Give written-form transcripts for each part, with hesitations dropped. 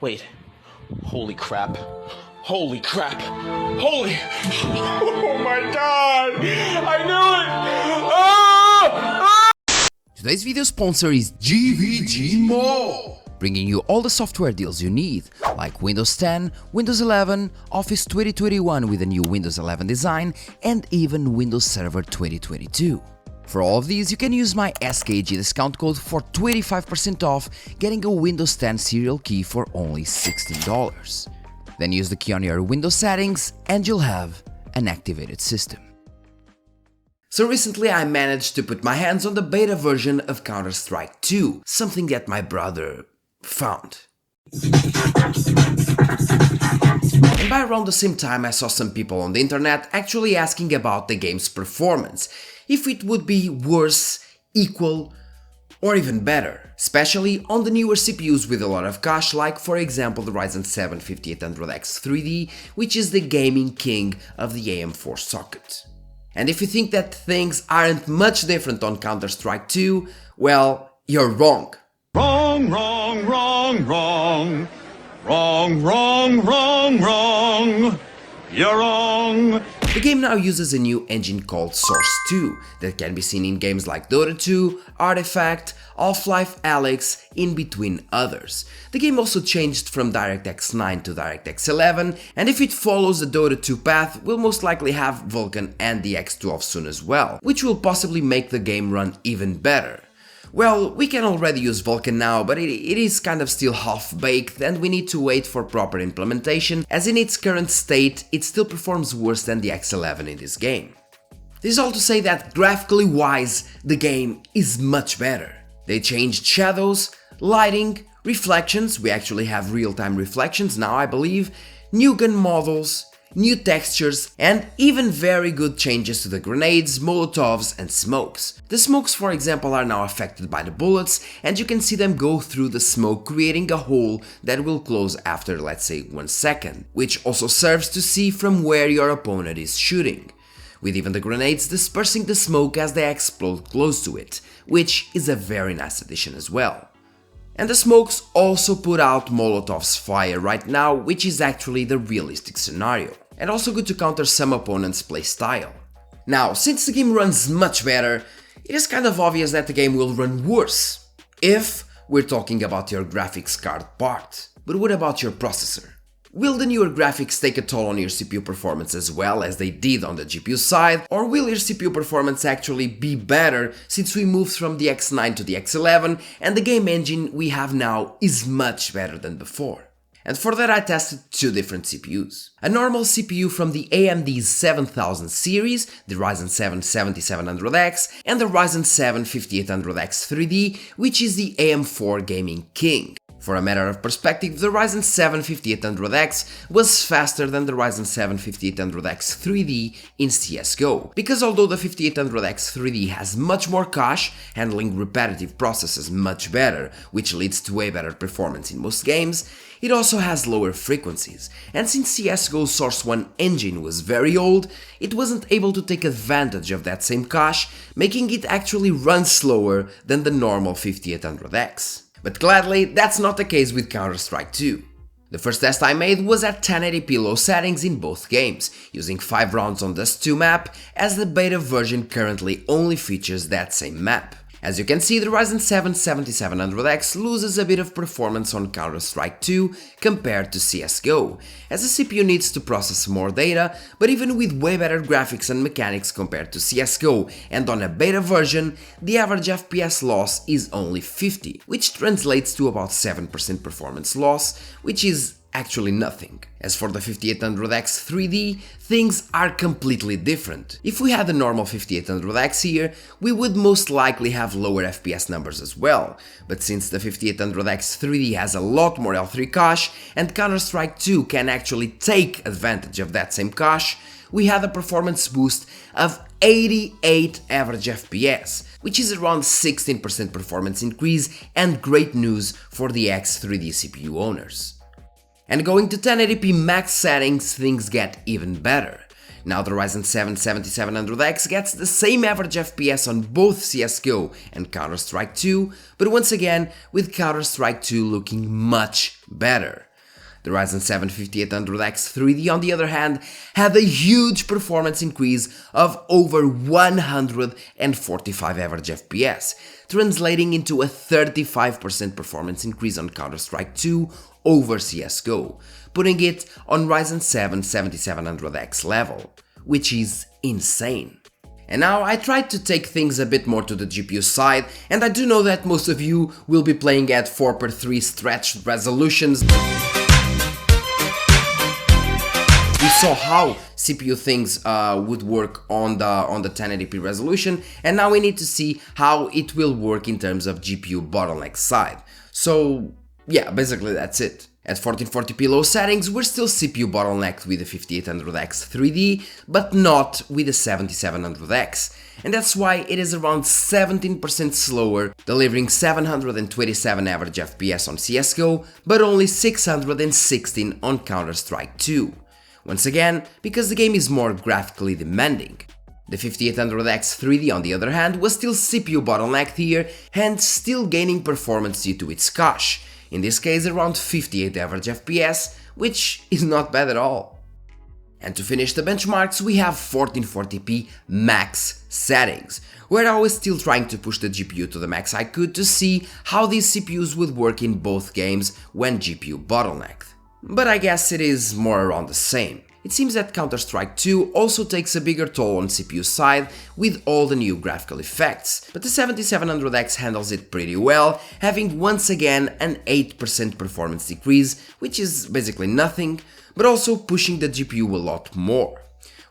Wait. Holy crap. Holy crap. Holy... Oh my god! I knew it! Ah! Today's video sponsor is GVG Mall, bringing you all the software deals you need, like Windows 10, Windows 11, Office 2021 with a new Windows 11 design, and even Windows Server 2022. For all of these, you can use my SKG discount code for 25% off, getting a Windows 10 serial key for only $16. Then use the key on your Windows settings and you'll have an activated system. So recently I managed to put my hands on the beta version of Counter-Strike 2, something that my brother found. And by around the same time I saw some people on the internet actually asking about the game's performance, if it would be worse, equal, or even better, especially on the newer CPUs with a lot of cache, like for example the Ryzen 7 5800X 3D, which is the gaming king of the AM4 socket. And if you think that things aren't much different on Counter-Strike 2, well, you're wrong. Wrong, wrong, wrong, wrong. Wrong, wrong, wrong, wrong. You're wrong. The game now uses a new engine called Source 2 that can be seen in games like Dota 2, Artifact, Half-Life Alyx, in between others. The game also changed from DirectX 9 to DirectX 11, and if it follows the Dota 2 path, will most likely have Vulkan and the X12 soon as well, which will possibly make the game run even better. Well, we can already use Vulkan now, but it is kind of still half-baked and we need to wait for proper implementation, as in its current state it still performs worse than the X11 in this game. This is all to say that graphically wise, the game is much better. They changed shadows, lighting, reflections, we actually have real-time reflections now I believe, new gun models, new textures, and even very good changes to the grenades, molotovs and smokes. The smokes, for example, are now affected by the bullets and you can see them go through the smoke, creating a hole that will close after, let's say, 1 second, which also serves to see from where your opponent is shooting, with even the grenades dispersing the smoke as they explode close to it, which is a very nice addition as well. And the smokes also put out Molotov's fire right now, which is actually the realistic scenario, and also good to counter some opponents' playstyle. Now, since the game runs much better, it is kind of obvious that the game will run worse, if we're talking about your graphics card part. But what about your processor? Will the newer graphics take a toll on your CPU performance as well as they did on the GPU side, or will your CPU performance actually be better since we moved from the X9 to the X11 and the game engine we have now is much better than before? And for that I tested two different CPUs. A normal CPU from the AMD 7000 series, the Ryzen 7 7700X, and the Ryzen 7 5800X 3D, which is the AM4 gaming king. For a matter of perspective, the Ryzen 7 5800X was faster than the Ryzen 7 5800X 3D in CSGO, because although the 5800X 3D has much more cache, handling repetitive processes much better, which leads to way better performance in most games, it also has lower frequencies, and since CSGO's Source 1 engine was very old, it wasn't able to take advantage of that same cache, making it actually run slower than the normal 5800X. But gladly, that's not the case with Counter-Strike 2. The first test I made was at 1080p low settings in both games, using 5 rounds on Dust 2 map, as the beta version currently only features that same map. As you can see, the Ryzen 7 7700X loses a bit of performance on Counter-Strike 2 compared to CSGO, as the CPU needs to process more data, but even with way better graphics and mechanics compared to CSGO, and on a beta version, the average FPS loss is only 50, which translates to about 7% performance loss, which is actually nothing. As for the 5800X 3D, things are completely different. If we had the normal 5800X here, we would most likely have lower FPS numbers as well, but since the 5800X 3D has a lot more L3 cache and Counter-Strike 2 can actually take advantage of that same cache, we had a performance boost of 88 average FPS, which is around 16% performance increase and great news for the X3D CPU owners. And going to 1080p max settings, things get even better. Now the Ryzen 7 7700X gets the same average FPS on both CSGO and Counter-Strike 2, but once again with Counter-Strike 2 looking much better. The Ryzen 7 5800X 3D, on the other hand, had a huge performance increase of over 145 average FPS, translating into a 35% performance increase on Counter-Strike 2 over CSGO, putting it on Ryzen 7 7700X level, which is insane. And now I tried to take things a bit more to the GPU side, and I do know that most of you will be playing at 4:3 stretched resolutions. We saw how CPU things would work on the 1080p resolution, and now we need to see how it will work in terms of GPU bottleneck side. So yeah, basically that's it. At 1440p low settings, we're still CPU bottlenecked with the 5800X 3D, but not with the 7700X, and that's why it is around 17% slower, delivering 727 average FPS on CSGO, but only 616 on Counter-Strike 2. Once again, because the game is more graphically demanding. The 5800X 3D, on the other hand, was still CPU bottlenecked here, and still gaining performance due to its cache. In this case around 58 average FPS, which is not bad at all. And to finish the benchmarks, we have 1440p max settings, where I was still trying to push the GPU to the max I could to see how these CPUs would work in both games when GPU bottlenecked. But I guess it is more around the same. It seems that Counter-Strike 2 also takes a bigger toll on CPU side with all the new graphical effects, but the 7700X handles it pretty well, having once again an 8% performance decrease, which is basically nothing, but also pushing the GPU a lot more.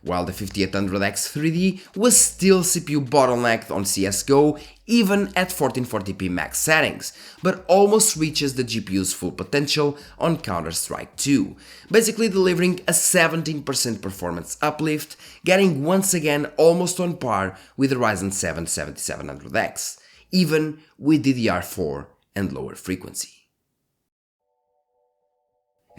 While the 5800X 3D was still CPU bottlenecked on CSGO even at 1440p max settings, but almost reaches the GPU's full potential on Counter-Strike 2, basically delivering a 17% performance uplift, getting once again almost on par with the Ryzen 7 7700X, even with DDR4 and lower frequency.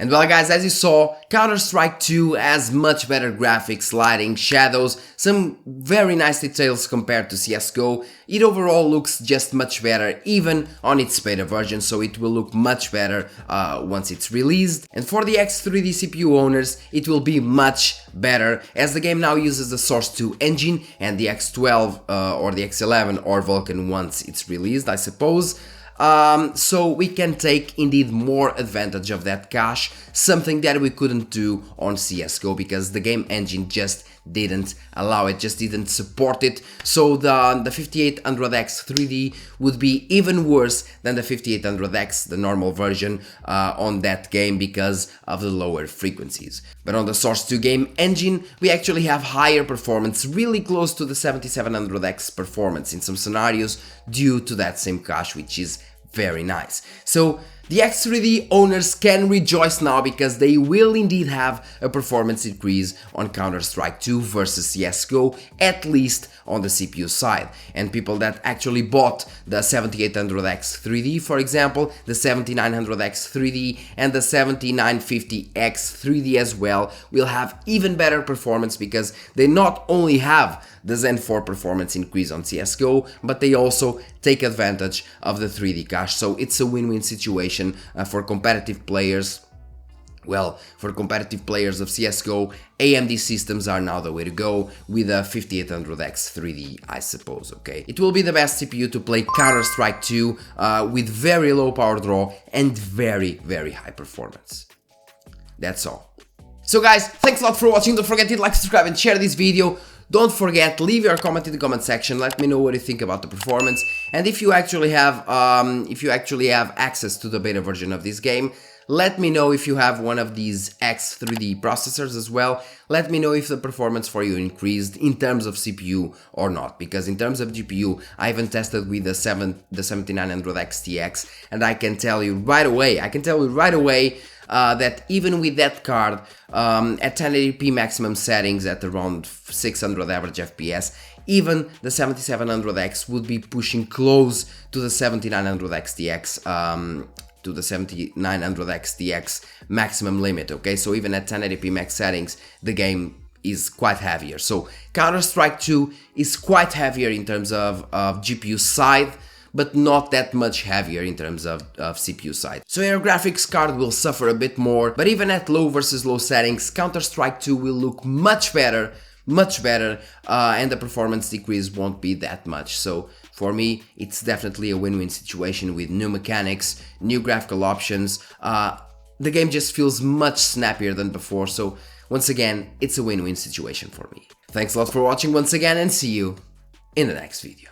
And well guys, as you saw, Counter-Strike 2 has much better graphics, lighting, shadows, some very nice details compared to CSGO. It overall looks just much better even on its beta version, so it will look much better once it's released. And for the X3D CPU owners, it will be much better, as the game now uses the Source 2 engine and the X12 or the X11 or Vulkan once it's released, I suppose. So we can take indeed more advantage of that cache, something that we couldn't do on CSGO because the game engine just didn't allow it, just didn't support it. So the 5800X 3D would be even worse than the 5800X, the normal version, on that game because of the lower frequencies. But on the Source 2 game engine, we actually have higher performance, really close to the 7700X performance in some scenarios due to that same cache, which is very nice. So the X3D owners can rejoice now because they will indeed have a performance increase on Counter-Strike 2 versus CSGO, at least on the CPU side. And people that actually bought the 7800X 3D, for example, the 7900X 3D and the 7950X 3D as well, will have even better performance because they not only have the Zen 4 performance increase on CSGO, but they also take advantage of the 3D cache. So it's a win-win situation for competitive players. Well, for competitive players of CSGO, AMD systems are now the way to go with a 5800X 3D, I suppose, okay? It will be the best CPU to play Counter-Strike 2 with very low power draw and very, very high performance. That's all. So guys, thanks a lot for watching. Don't forget to like, subscribe and share this video. Don't forget, leave your comment in the comment section. Let me know what you think about the performance, and if you actually have access to the beta version of this game, let me know if you have one of these X3D processors as well. Let me know if the performance for you increased in terms of CPU or not, because in terms of GPU, I haven't tested with the 7900X TX, and I can tell you right away, that even with that card, at 1080p maximum settings at around 600 average FPS, even the 7700X would be pushing close to the 7900X TX, to the 7900X TX maximum limit, okay? So even at 1080p max settings, the game is quite heavier. So Counter-Strike 2 is quite heavier in terms of GPU side, but not that much heavier in terms of CPU side. So your graphics card will suffer a bit more, but even at low versus low settings, Counter-Strike 2 will look much better, and the performance decrease won't be that much. So for me, it's definitely a win-win situation with new mechanics, new graphical options. The game just feels much snappier than before, so once again, it's a win-win situation for me. Thanks a lot for watching once again, and see you in the next video.